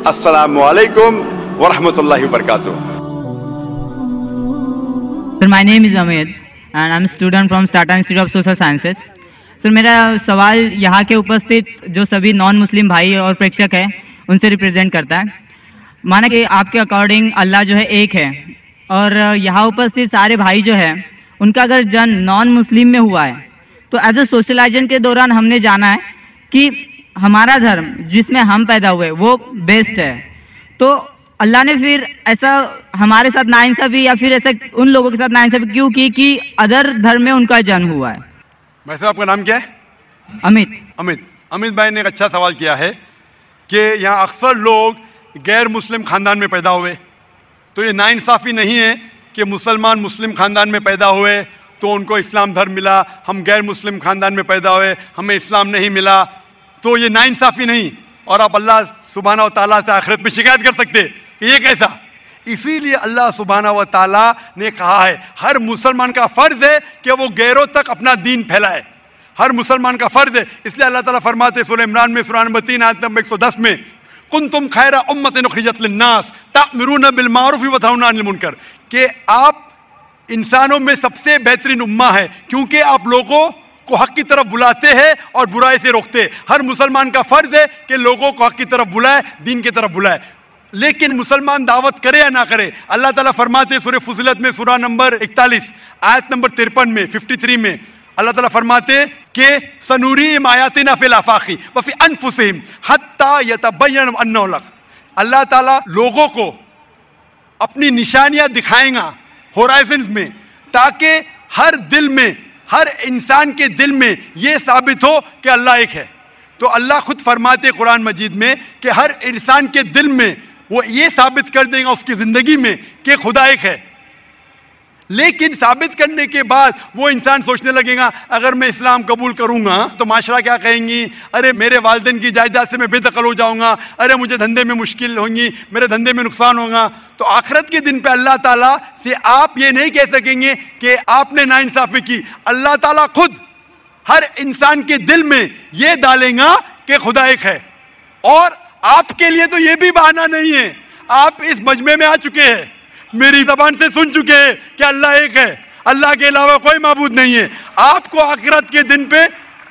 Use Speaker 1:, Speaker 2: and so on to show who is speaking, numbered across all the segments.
Speaker 1: अस्सलामु अलैकुम व रहमतुल्लाहि व बरकातुहू।
Speaker 2: Sir, my name is Amit and I'm a student from Tata Institute of Social Sciences. Sir, मेरा सवाल यहाँ के उपस्थित जो सभी नॉन मुस्लिम भाई और प्रेक्षक हैं उनसे रिप्रेजेंट करता है। माना कि आपके अकॉर्डिंग अल्लाह जो है एक है और यहाँ उपस्थित सारे भाई जो है उनका अगर जन्म नॉन मुस्लिम में हुआ है तो एज ए सोशलाइजेशन के दौरान हमने जाना है कि हमारा धर्म जिसमें हम पैदा हुए वो बेस्ट है, तो अल्लाह ने फिर ऐसा हमारे साथ नाइंसाफी या फिर ऐसा उन लोगों के साथ नाइंसाफी क्यों की कि अदर धर्म में उनका जन्म हुआ है?
Speaker 1: भाई साहब आपका नाम क्या है?
Speaker 2: अमित
Speaker 1: भाई ने एक अच्छा सवाल किया है कि यहाँ अक्सर लोग गैर मुस्लिम खानदान में पैदा हुए, तो ये नाइंसाफ़ी नहीं है कि मुसलमान मुस्लिम खानदान में पैदा हुए तो उनको इस्लाम धर्म मिला, हम गैर मुस्लिम खानदान में पैदा हुए हमें इस्लाम नहीं मिला, तो ये नाइंसाफ़ी नहीं। और आप अल्लाह सुब्हानहू व तआला से आखिरत में शिकायत कर सकते कि ये कैसा। इसीलिए अल्लाह सुब्हानहू व तआला ने कहा है हर मुसलमान का फ़र्ज है कि वो गैरों तक अपना दीन फैलाए, हर मुसलमान का फ़र्ज है। इसलिए अल्लाह ताला फरमाते सूरह इमरान में सूरह नंबर 3 आयत नंबर 110 में कुंतुम खैरा उम्मतिन उखरिजत लिन्नास ता'मुरूना बिल मारूफ व तनहौना अनिल मुनकर, कि आप इंसानों में सबसे बेहतरीन उम्मा है क्योंकि आप लोगों को हक की तरफ बुलाते हैं और बुराई से रोकते हैं। हर मुसलमान का फ़र्ज है कि लोगों को हक की तरफ बुलाए, दीन की तरफ बुलाए। लेकिन मुसलमान दावत करे या ना करे, अल्लाह ताला फरमाते सूरह फुसिलत में सूरह नंबर 41 आयत नंबर 53 में 53 में अल्लाह ताला फरमाते कि सनूरीहिम आयातिना फिल आफाक़ि व फ़ी अनफुसिहिम हत्ता यतबय्यन अन्नहु हक़। अल्लाह ताला लोगों को अपनी निशानियां दिखाएगा होराइजन्स में, ताकि हर दिल में, हर इंसान के दिल में ये साबित हो कि अल्लाह एक है। तो अल्लाह खुद फरमाते कुरान मजीद में कि हर इंसान के दिल में वो ये साबित कर देगा उसकी ज़िंदगी में कि खुदा एक है। लेकिन साबित करने के बाद वो इंसान सोचने लगेगा अगर मैं इस्लाम कबूल करूंगा तो माशरा क्या कहेंगी, अरे मेरे वालिदैन की जायदाद से मैं बेदखल हो जाऊंगा, अरे मुझे धंधे में मुश्किल होंगी, मेरे धंधे में नुकसान होगा। तो आखिरत के दिन पे अल्लाह ताला से आप ये नहीं कह सकेंगे कि आपने नाइंसाफ़ी की। अल्लाह ताला खुद हर इंसान के दिल में ये डालेगा कि खुदा एक है। और आपके लिए तो ये भी बहाना नहीं है, आप इस मजमे में आ चुके हैं, मेरी ज़बान से सुन चुके हैं कि अल्लाह एक है, अल्लाह के अलावा कोई माबूद नहीं है। आपको आखिरत के दिन पे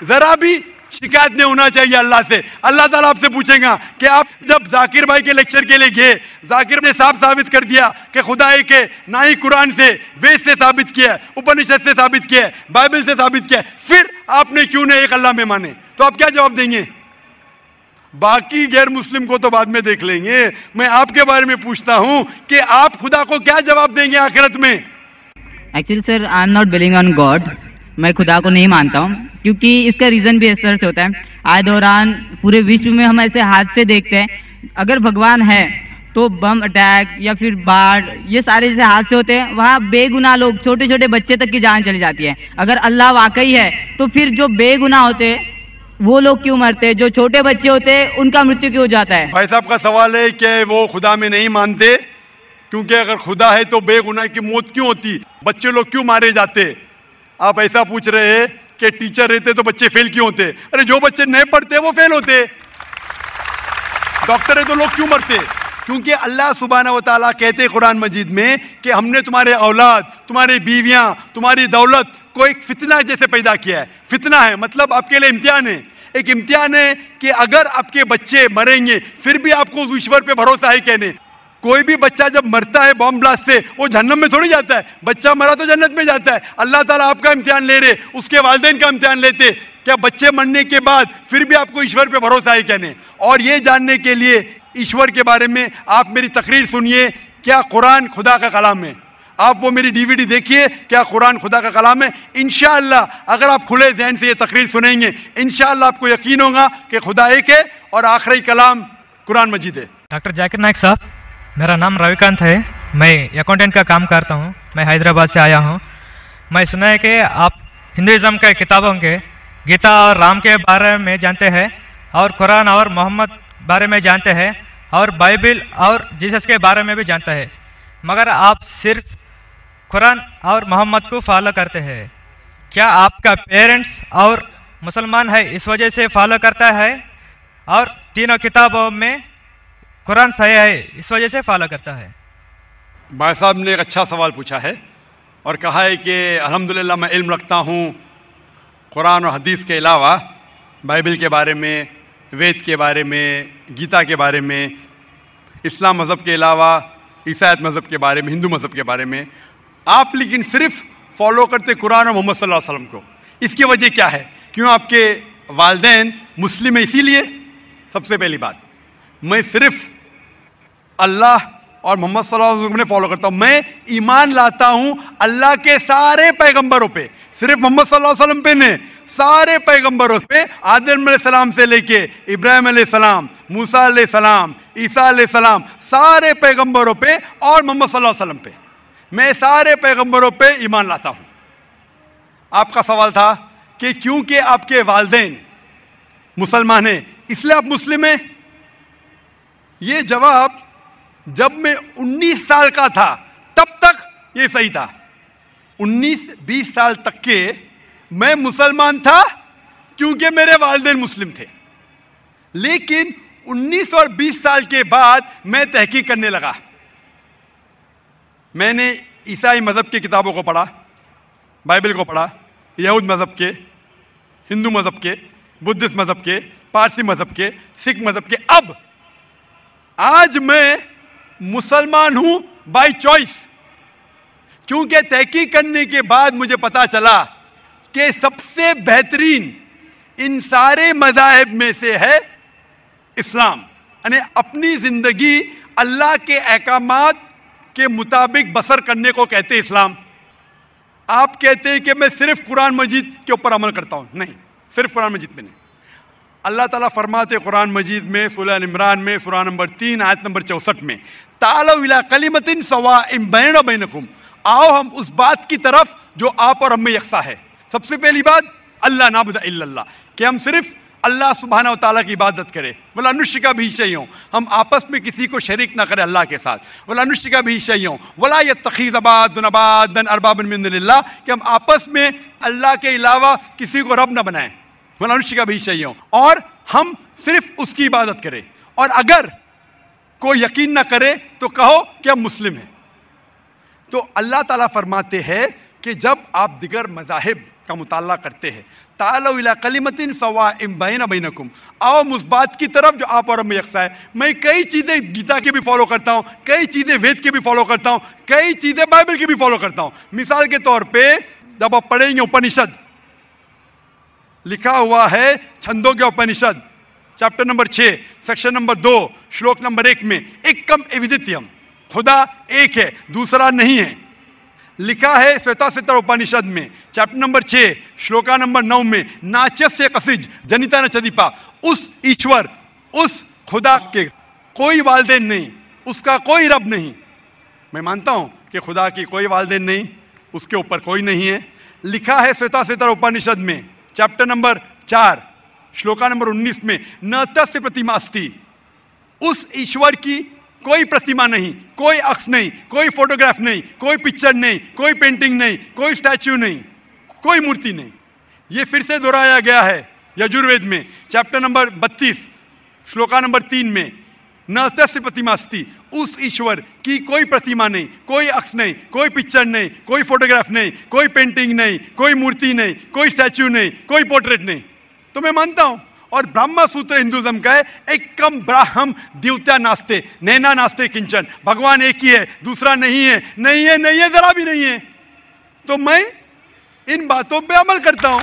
Speaker 1: ज़रा भी शिकायत नहीं होना चाहिए अल्लाह से। अल्लाह ताला आपसे पूछेगा कि आप जब जाकिर भाई के लेक्चर के लिए गए, जाकिर ने साफ साबित कर दिया कि खुदा एक है, ना ही कुरान से वेद से साबित किया, उपनिषद से साबित किया, बाइबल से साबित किया, फिर आपने क्यों नहीं एक अल्लाह में माने? तो आप क्या जवाब देंगे? बाकी गैर मुस्लिम को तो बाद में देख लेंगे, मैं आपके बारे में पूछता हूं कि आप खुदा को क्या जवाब देंगे आखिरत में?
Speaker 2: Actually sir I am not believing on God, मैं खुदा को नहीं मानता हूँ, क्योंकि इसका रीज़न भी इस तरह से होता है। आए दौरान पूरे विश्व में हम ऐसे हादसे देखते हैं, अगर भगवान है तो बम अटैक या फिर बाढ़, ये सारे जैसे हादसे होते हैं, वहाँ बेगुनाह लोग, छोटे छोटे बच्चे तक की जान चली जाती है। अगर अल्लाह वाकई है तो फिर जो बेगुनाह होते हैं वो लोग क्यों मरते हैं, जो छोटे बच्चे होते हैं उनका मृत्यु क्यों हो जाता है?
Speaker 1: भाई साहब का सवाल है कि वो खुदा में नहीं मानते, क्योंकि अगर खुदा है तो बेगुनाह की मौत क्यों होती, बच्चे लोग क्यों मारे जाते? आप ऐसा पूछ रहे हैं कि टीचर रहते तो बच्चे फेल क्यों होते? अरे जो बच्चे नहीं पढ़ते वो फेल होते। डॉक्टर है तो लोग क्यों मरते? क्योंकि अल्लाह सुब्हानहू व तआला कहते कुरान मजीद में कि हमने तुम्हारे औलाद, तुम्हारी बीवियां, तुम्हारी दौलत को एक फितना जैसे पैदा किया है। फितना है मतलब आपके लिए इम्तिहान है, एक इम्तिहान है कि अगर आपके बच्चे मरेंगे फिर भी आपको उस ईश्वर पे भरोसा है कहने। कोई भी बच्चा जब मरता है बॉम्ब ब्लास्ट से वो जहन्नम में थोड़ी जाता है, बच्चा मरा तो जन्नत में जाता है। अल्लाह ताला आपका इम्तिहान ले रहे, उसके वालिदैन का इम्तिहान लेते, क्या बच्चे मरने के बाद फिर भी आपको ईश्वर पे भरोसा है कहने। और ये जानने के लिए ईश्वर के बारे में आप मेरी तकरीर सुनिए, क्या कुरान खुदा का कलाम है? आप वो मेरी डीवीडी देखिए, क्या कुरान खुदा का कलाम है? इंशाअल्लाह अगर आप खुले ज़हन से ये तकरीर सुनेंगे, इंशाअल्लाह आपको यकीन होगा कि खुदा एक है और आखिरी कलाम कुरान मजीद है।
Speaker 3: डॉक्टर जाकिर नाइक साहब, मेरा नाम रविकांत है, मैं अकाउंटेंट का काम करता हूँ, मैं हैदराबाद से आया हूँ। मैं सुना है कि आप हिंदुज़म के किताबों के गीता और राम के बारे में जानते हैं, और कुरान और मोहम्मद बारे में जानते हैं, और बाइबल और जीसस के बारे में भी जानते हैं, मगर आप सिर्फ कुरान और मोहम्मद को फॉलो करते हैं। क्या आपका पेरेंट्स और मुसलमान है इस वजह से फॉलो करता है? और तीनों किताबों में कुरान सही है इस वजह से फॉलो करता है।
Speaker 1: भाई साहब ने एक अच्छा सवाल पूछा है और कहा है कि अल्हम्दुलिल्लाह मैं इल्म रखता हूँ कुरान और हदीस के अलावा, बाइबल के बारे में, वेद के बारे में, गीता के बारे में, इस्लाम मज़हब के अलावा ईसाईयत मज़हब के बारे में, हिंदू मज़हब के बारे में, आप लेकिन सिर्फ फॉलो करते कुरान और मोहम्मद सल्लल्लाहु अलैहि वसल्लम को। इसकी वजह क्या है? क्यों आपके वालिदैन मुस्लिम है इसीलिए? सबसे पहली बात, मैं सिर्फ अल्लाह और मोहम्मद सल्लल्लाहु अलैहि वसल्लम ने फॉलो करता हूँ। मैं ईमान लाता हूँ अल्लाह के सारे पैगंबरों पे, सिर्फ मोहम्मद सल्लल्लाहु अलैहि वसल्लम पे नहीं, सारे पैगंबरों पे, आदम अलैहिस्सलाम से लेके इब्राहिम अलैहिस्सलाम, मूसा अलैहिस्सलाम, ईसा अलैहिस्सलाम, सारे पैगंबरों पे और मोहम्मद सल्लल्लाहु अलैहि वसल्लम पे, मैं सारे पैगंबरों पे ईमान लाता हूँ। आपका सवाल था कि क्योंकि आपके वालिदैन मुसलमान हैं इसलिए आप मुस्लिम हैं। ये जवाब जब मैं 19 साल का था तब तक ये सही था। 19-20 साल तक के मैं मुसलमान था क्योंकि मेरे वालिदैन मुस्लिम थे, लेकिन 19 और 20 साल के बाद मैं तहकीक करने लगा। मैंने ईसाई मज़हब की किताबों को पढ़ा, बाइबल को पढ़ा, यहूद मज़हब के, हिंदू मज़हब के, बुद्धिस्ट मज़हब के, पारसी मज़हब के, सिख मज़हब के। अब आज मैं मुसलमान हूं बाय चॉइस, क्योंकि तहकीक करने के बाद मुझे पता चला कि सबसे बेहतरीन इन सारे मज़ाहिब में से है इस्लाम। यानी अपनी जिंदगी अल्लाह के अहकामात के मुताबिक बसर करने को कहते हैं इस्लाम। आप कहते हैं कि मैं सिर्फ कुरान मजीद के ऊपर अमल करता हूं, नहीं, सिर्फ कुरान मजीद में नहीं। अल्लाह ताला फरमाते कुरान मजीद में सूरह इमरान में सूरह नंबर 3 आयत नंबर 64 में, तालौ इला कलिमतिन सवाइन बैना बैनकुम, आओ हम उस बात की तरफ जो आप और हम में यकसा है। सबसे पहली बात अल्लाह नाबुद इल्लल्लाह, कि हम सिर्फ अल्लाह सुब्हानहू व तआला की इबादत करें। वला नुश्रिका बिही शैअन, हम आपस में किसी को शरीक ना करें अल्लाह के साथ। वला नुश्रिका बिही शैअन वला यत्तखिज़ बादुन अरबाबन मिन दुनिल्लाह, कि हम आपस में अल्लाह के अलावा किसी को रब ना बनाएं। वला नुश्रिका बिही शैअन, और हम सिर्फ उसकी इबादत करें। और अगर कोई यकीन ना करे तो कहो कि हम मुस्लिम हैं। तो अल्लाह ताला फरमाते हैं कि जब आप दिगर मज़ाहिब का मुताला करते हैं, तालौ इला कलिमतिन सवाइन बैना बैनकुम, आओ उस बात की तरफ जो आप और हम में यकसा है। मैं कई चीज़ें गीता की भी फॉलो करता हूँ, कई चीज़ें वेद की भी फॉलो करता हूँ, कई चीज़ें बाइबल की भी फॉलो करता हूँ। मिसाल के तौर पे जब आप पढ़ेंगे उपनिषद, लिखा हुआ है छंदोग्य उपनिषद चैप्टर नंबर 6 सेक्शन नंबर 2 श्लोक नंबर 1 में, एकम एविदित्यम, खुदा एक है दूसरा नहीं है। लिखा है श्वेताश्वतर उपनिषद में चैप्टर नंबर 6 श्लोका नंबर 9 में, नाचस्य कसिज जनिता न चदीपा, उस ईश्वर, उस खुदा के कोई वालिदैन नहीं, उसका कोई रब नहीं। मैं मानता हूं कि खुदा की कोई वालिदैन नहीं, उसके ऊपर कोई नहीं है। लिखा है श्वेताश्वतर उपनिषद में चैप्टर नंबर 4 श्लोका नंबर 19 में, न तस्य प्रतिमा अस्ति, उस ईश्वर की कोई प्रतिमा नहीं, कोई अक्ष नहीं, कोई फोटोग्राफ नहीं, कोई पिक्चर नहीं, कोई पेंटिंग नहीं, कोई स्टैच्यू नहीं, कोई मूर्ति नहीं। ये फिर से दोहराया गया है यजुर्वेद में चैप्टर नंबर 32 श्लोका नंबर 3 में, न तस्य प्रतिमा अस्ति, उस ईश्वर की कोई प्रतिमा नहीं, कोई अक्ष नहीं, कोई पिक्चर नहीं, कोई फोटोग्राफ नहीं, कोई पेंटिंग नहीं, कोई मूर्ति नहीं, कोई स्टैच्यू नहीं, कोई पोर्ट्रेट नहीं। तो मैं मानता हूं, और ब्रह्म सूत्र हिंदुइज्म का है, एकम ब्राह्म द्वितीया नास्ते नैना नास्ते किंचन, भगवान एक ही है दूसरा नहीं है, नहीं है, नहीं है, जरा भी नहीं है। तो मैं इन बातों पे अमल करता हूं।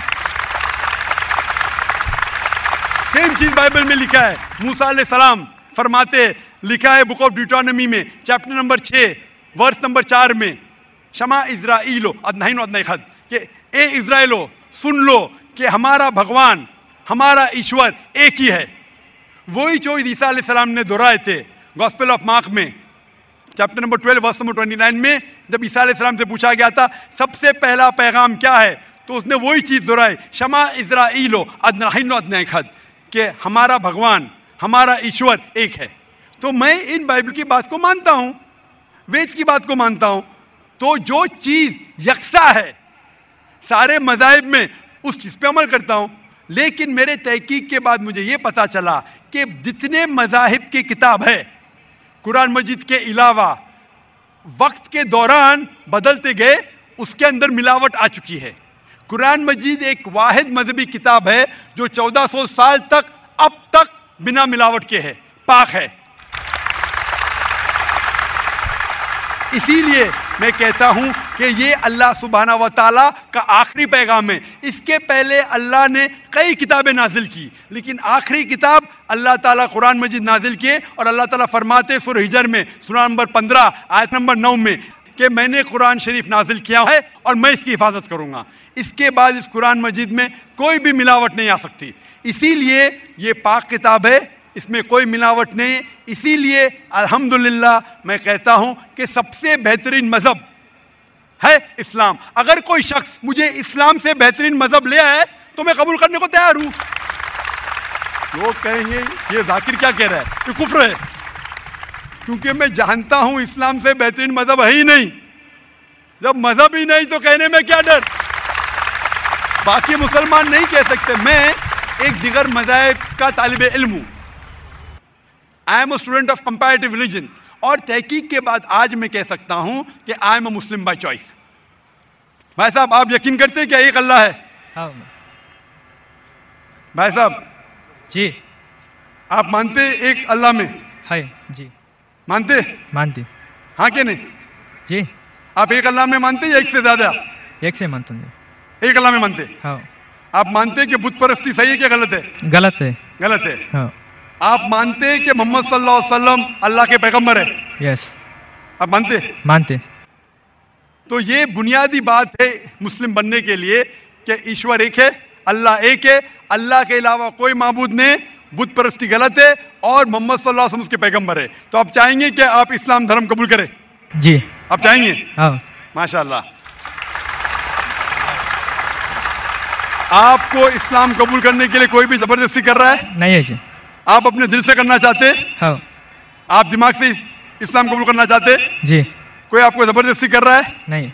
Speaker 1: सेम चीज बाइबल में लिखा है, मूसा अलैहिस्सलाम फरमाते, लिखा है बुक ऑफ ड्यूटोनॉमी में चैप्टर नंबर 6 वर्स नंबर 4 में, शमा इज़राइलो अदनाहिनो अदनाइखद, कि ए इज़राइलो सुन लो कि हमारा भगवान, हमारा ईश्वर एक ही है। वही जो ईसा अलैहिस्सलाम ने दोहराए थे गॉस्पेल ऑफ मार्क में चैप्टर नंबर 12 वर्स नंबर 29 में, जब ईसा अलैहिस्सलाम से पूछा गया था सबसे पहला पैगाम क्या है, तो उसने वही चीज दोहराई, शमा इज़राइलो अदनाहिनो अदनाइखद, कि हमारा भगवान, हमारा ईश्वर एक है। तो मैं इन बाइबल की बात को मानता हूं, वेद की बात को मानता हूं। तो जो चीज यकसा है सारे मज़ाहिब में, उस चीज पे अमल करता हूं। लेकिन मेरे तहकीक के बाद मुझे यह पता चला कि जितने मज़ाहिब की किताब है कुरान मजीद के अलावा वक्त के दौरान बदलते गए, उसके अंदर मिलावट आ चुकी है। कुरान मजीद एक वाहिद मजहबी किताब है जो 1400 साल तक अब तक बिना मिलावट के है, पाक है। इसीलिए मैं कहता हूं कि ये अल्लाह सुब्हाना व तआला का आखिरी पैगाम है। इसके पहले अल्लाह ने कई किताबें नाजिल की, लेकिन आखिरी किताब अल्लाह ताला कुरान मजीद नाजिल किए। और अल्लाह ताला फरमाते सूरह हिजर में सूरा नंबर 15 आयत नंबर 9 में कि मैंने कुरान शरीफ नाजिल किया है और मैं इसकी हिफाजत करूंगा। इसके बाद इस कुरान मजीद में कोई भी मिलावट नहीं आ सकती। इसीलिए ये पाक किताब है, इसमें कोई मिलावट नहीं। इसीलिए अल्हम्दुलिल्लाह मैं कहता हूं कि सबसे बेहतरीन मजहब है इस्लाम। अगर कोई शख्स मुझे इस्लाम से बेहतरीन मजहब ले आए तो मैं कबूल करने को तैयार हूं। लोग कहेंगे ये जाकिर क्या कह रहा है, ये कुफ्र है, क्योंकि मैं जानता हूं इस्लाम से बेहतरीन मजहब है ही नहीं। जब मजहब ही नहीं तो कहने में क्या डर। बाकी मुसलमान नहीं कह सकते। मैं एक दिगर मज़ाहिब का तालिब इल्म हूं। I am a student of comparative religion, और तहकीक के बाद आज मैं कह सकता हूं कि I am a Muslim by choice. भाई साहब, आप यकीन करते हैं क्या एक अल्लाह है?
Speaker 3: हाँ
Speaker 1: भाई साहब
Speaker 3: जी।
Speaker 1: आप मानते एक अल्लाह में?
Speaker 3: है जी।
Speaker 1: मानते?
Speaker 3: मानती
Speaker 1: हाँ कि नहीं
Speaker 3: जी।
Speaker 1: आप एक अल्लाह में मानते या एक से ज्यादा?
Speaker 3: एक से मानता हूँ।
Speaker 1: एक अल्लाह में मानते?
Speaker 3: हाँ।
Speaker 1: आप मानते कि बुत परस्ती सही है क्या गलत है?
Speaker 3: गलत है।
Speaker 1: गलत है।
Speaker 3: हाँ।
Speaker 1: आप मानते हैं कि मोहम्मद सल्लल्लाहु अलैहि वसल्लम अल्लाह के पैगंबर है?
Speaker 3: यस।
Speaker 1: आप मानते?
Speaker 3: मानते।
Speaker 1: तो ये बुनियादी बात है मुस्लिम बनने के लिए कि ईश्वर एक है, अल्लाह एक है, अल्लाह के अलावा कोई माबूद नहीं, बुत परस्ती गलत है और मोहम्मद सल्लल्लाहु अलैहि वसल्लम उसके पैगंबर है। तो आप चाहेंगे कि आप इस्लाम धर्म कबूल करें?
Speaker 3: जी।
Speaker 1: आप चाहेंगे?
Speaker 3: हाँ।
Speaker 1: माशाअल्लाह। आपको इस्लाम कबूल करने के लिए कोई भी जबरदस्ती कर रहा है?
Speaker 3: नहीं है जी।
Speaker 1: आप अपने दिल से करना चाहते हैं?
Speaker 3: हाँ।
Speaker 1: आप दिमाग से इस्लाम कबूल करना चाहते हैं?
Speaker 3: जी।
Speaker 1: कोई आपको जबरदस्ती कर रहा है?
Speaker 3: नहीं।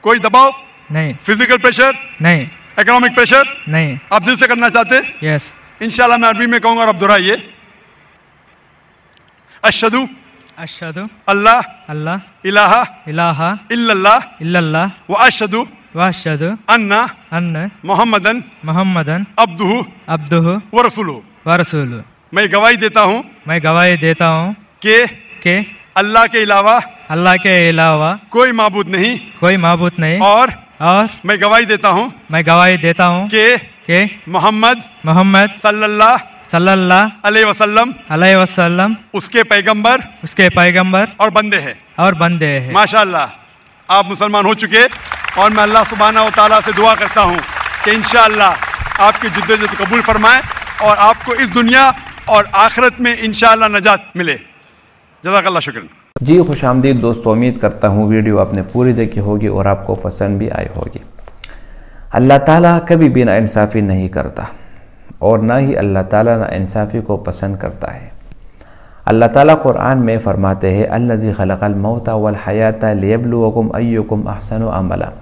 Speaker 1: कोई दबाव?
Speaker 3: नहीं।
Speaker 1: Physical pressure?
Speaker 3: नहीं।
Speaker 1: Economic pressure?
Speaker 3: नहीं।
Speaker 1: आप दिल से करना चाहते हैं?
Speaker 3: यस।
Speaker 1: इंशाल्लाह मैं अरबी में कहूंगा और आप दोहराइए। अशहदु
Speaker 3: अशहदु
Speaker 1: अल्लाह
Speaker 3: अल्लाह
Speaker 1: इलाहा
Speaker 3: इलाहा
Speaker 1: इल्लल्लाह
Speaker 3: इल्लल्लाह
Speaker 1: व अशहदु
Speaker 3: व अशहदु
Speaker 1: अन्ना
Speaker 3: अन्न
Speaker 1: मोहम्मदन
Speaker 3: मुहम्मदन
Speaker 1: अब्दुहु
Speaker 3: अब्दुहु
Speaker 1: व रसूलुहु।
Speaker 3: व रसूलुहु।
Speaker 1: मैं गवाही देता हूं
Speaker 3: मैं गवाही देता हूँ
Speaker 1: कि
Speaker 3: अल्लाह के अलावा
Speaker 1: कोई माबूद नहीं
Speaker 3: कोई माबूद नहीं,
Speaker 1: और
Speaker 3: मैं
Speaker 1: गवाही देता हूं
Speaker 3: कि
Speaker 1: मोहम्मद सल्लल्लाहु अलैहि वसल्लम
Speaker 3: उसके पैगंबर
Speaker 1: और बंदे हैं। माशाअल्लाह आप मुसलमान हो चुके, और मैं अल्लाह सुब्हानहू व तआला से दुआ करता हूं कि इंशाअल्लाह आपकी जिद्दोजहद कबूल फरमाए और आपको इस दुनिया और आखिरत में इंशाअल्लाह नजात मिले। जज़ाकल्लाह शुक्र।
Speaker 4: जी खुशामदीद दोस्तों, उम्मीद करता हूँ वीडियो आपने पूरी देखी होगी और आपको पसंद भी आई होगी। अल्लाह ताला कभी भी नाइंसाफ़ी नहीं करता और ना ही अल्लाह ताला नाइंसाफ़ी को पसंद करता है। अल्लाह ताला कुरान में फ़रमाते हैं अल्लज़ी खलक़ल मौता वल हयाता लियब्लुवकुम अय्युकुम अहसनु अमला।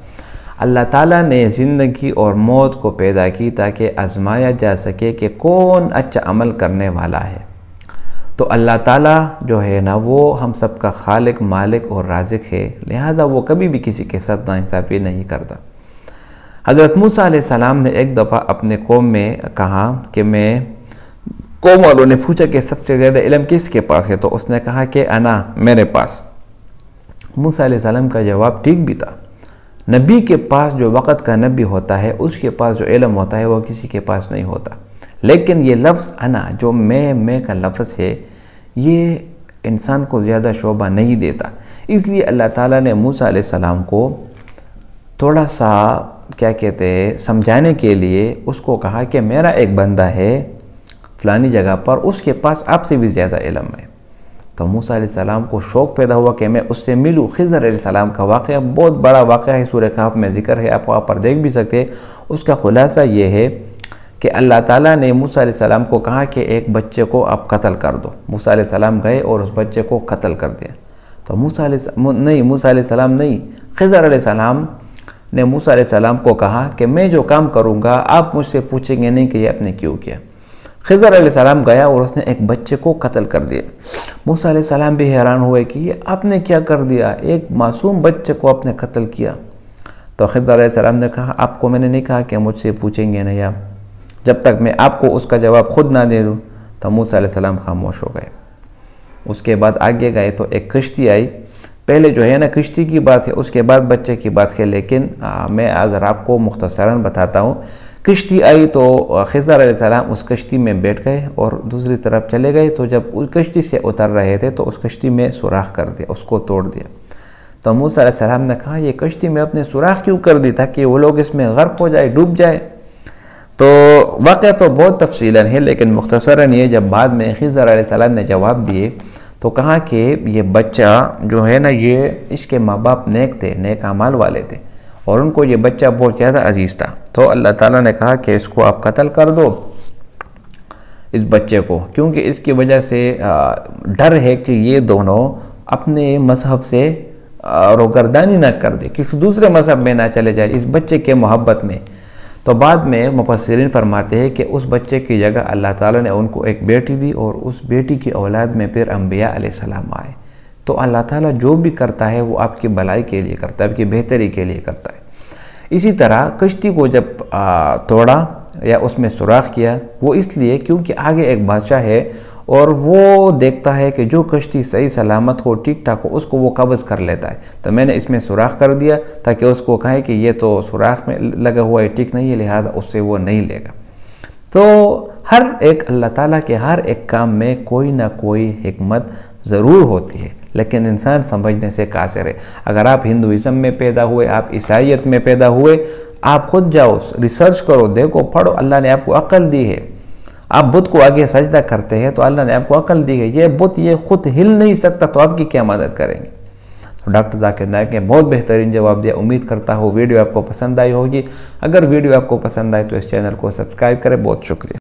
Speaker 4: अल्लाह ताला ने ज़िंदगी और मौत को पैदा की ताकि आजमाया जा सके कि कौन अच्छा अमल करने वाला है। तो अल्लाह ताला जो है ना, वो हम सब का खालिक, मालिक और राज़िक है, लिहाजा वो कभी भी किसी के साथ नाइंसाफ़ी नहीं करता। हज़रत मूसा अलैहिस्सलाम ने एक दफ़ा अपने कौम में कहा कि कौम वालों ने पूछा कि सबसे ज़्यादा इल्म किसके पास है, तो उसने कहा कि अना, मेरे पास। मूसा अलैहिस्सलाम का जवाब ठीक भी था। नबी के पास जो वक़्त का नबी होता है, उसके पास जो इल्म होता है वो किसी के पास नहीं होता। लेकिन ये लफ्ज़ अना, जो मैं का लफ्ज़ है, ये इंसान को ज़्यादा शोभा नहीं देता। इसलिए अल्लाह ताला ने मूसा अलैहिस्सलाम को थोड़ा सा क्या कहते हैं समझाने के लिए उसको कहा कि मेरा एक बंदा है फ़लानी जगह पर, उसके पास आपसे भी ज़्यादा इल्म है। तो मूसा अलैहिस्सलाम को शौक़ पैदा हुआ कि मैं उससे मिलूँ। खिज़र अलैहिस्सलाम का वाक़या बहुत बड़ा वाक़या है, सूरह कहफ़ में ज़िक्र है, आप वहाँ पर देख भी सकते हैं। उसका खुलासा ये है कि अल्लाह ताला ने मूसा अलैहिस्सलाम को कहा कि एक बच्चे को आप कत्ल कर दो। मूसा अलैहिस्सलाम गए और उस बच्चे को कत्ल कर दिया। तो मूसा अलैहिस्सलाम नहीं, खिज़र अलैहिस्सलाम ने मूसा अलैहिस्सलाम को कहा कि मैं जो काम करूँगा आप मुझसे पूछेंगे नहीं कि ये आपने क्यों किया। खिज़र अलैहिस्सलाम गया और उसने एक बच्चे को कत्ल कर दिया। موسیٰ علیہ السلام بھی حیران ہوئے کہ یہ آپ نے کیا کر دیا، ایک معصوم بچے کو آپ نے قتل کیا۔ تو خضر علیہ السلام نے کہا آپ کو میں نے نہیں کہا کہ مجھ سے پوچھیں گے نہیں آپ، جب تک میں آپ کو اس کا جواب خود نہ دے دوں۔ تو موسیٰ علیہ السلام خاموش ہو گئے۔ اس کے بعد آگے گئے تو ایک کشتی آئی، پہلے جو ہے نا کشتی کی بات ہے، اس کے بعد بچے کی بات ہے، لیکن میں آج آپ کو مختصراً بتاتا ہوں۔ کشتی آئی تو خضر علیہ السلام اس کشتی میں بیٹھ گئے اور دوسری طرف چلے گئے، تو جب اس کشتی سے اتر رہے تھے تو اس کشتی میں سوراخ کر دیا، اس کو توڑ دیا۔ تو موسیٰ علیہ السلام نے کہا یہ کشتی میں اپنے سوراخ کیوں کر دی تاکہ وہ لوگ اس میں غرق ہو جائے، ڈوب جائے؟ تو واقعہ تو بہت تفصیلاً ہے، لیکن مختصراً یہ جب بعد میں خضر علیہ السلام نے جواب دیے تو کہا کہ یہ بچہ جو ہے نا یہ اس کے ماں باپ نیک تھے، نیک اعمال والے تھے، اور ان کو یہ بچہ بہت زیادہ عزیز تھا۔ تو اللہ تعالیٰ نے کہا کہ اس کو آپ قتل کر دو، اس بچے کو، کیونکہ اس کی وجہ سے ڈر ہے کہ یہ دونوں اپنے مذہب سے روگردانی نہ کر دے، کسی دوسرے مذہب میں نہ چلے جائے اس بچے کے محبت میں۔ تو بعد میں مفسرین فرماتے ہیں کہ اس بچے کی جگہ اللہ تعالیٰ نے ان کو ایک بیٹی دی، اور اس بیٹی کی اولاد میں پھر انبیاء علیہ السلام آئے۔ تو اللہ تعالیٰ جو بھی کرتا ہے وہ آپ کی بھلائی کے لیے کرتا ہے، آپ کی بہتری کے لیے کرتا ہے۔ اسی طرح کشتی کو جب توڑا یا اس میں سوراخ کیا، وہ اس لیے کیونکہ آگے ایک بادشاہ ہے اور وہ دیکھتا ہے کہ جو کشتی صحیح سلامت ہو، ٹھیک ٹھاک ہو، اس کو وہ قبض کر لیتا ہے۔ تو میں نے اس میں سوراخ کر دیا تاکہ اس کو کہے کہ یہ تو سوراخ میں لگا ہوا ہے، ٹھیک نہیں ہے، لہذا اس سے وہ نہیں لے گا۔ تو ہر ایک اللہ تعالیٰ کے ہر ایک کام میں کوئی نہ کوئی حکمت ضرور ہوتی ہے، لیکن انسان سمجھنے سے قاصر ہے۔ اگر آپ ہندوازم میں پیدا ہوئے، آپ عیسائیت میں پیدا ہوئے، آپ خود جاؤ، ریسرچ کرو، دیکھو، پڑھو، اللہ نے آپ کو عقل دی ہے۔ آپ بت کو آگے سجدہ کرتے ہیں تو اللہ نے آپ کو عقل دی ہے، یہ بت یہ خود ہل نہیں سکتا تو آپ کی کیا مدد کریں گے؟ تو ڈاکٹر ذاکر نائک نے بہت بہترین جواب دیا۔ امید کرتا ہوں ویڈیو آپ کو پسند آئی ہوگی۔ اگر ویڈیو آپ کو پسند آئے تو اس چینل کو سبسکرائب کریں۔ بہت شکریہ۔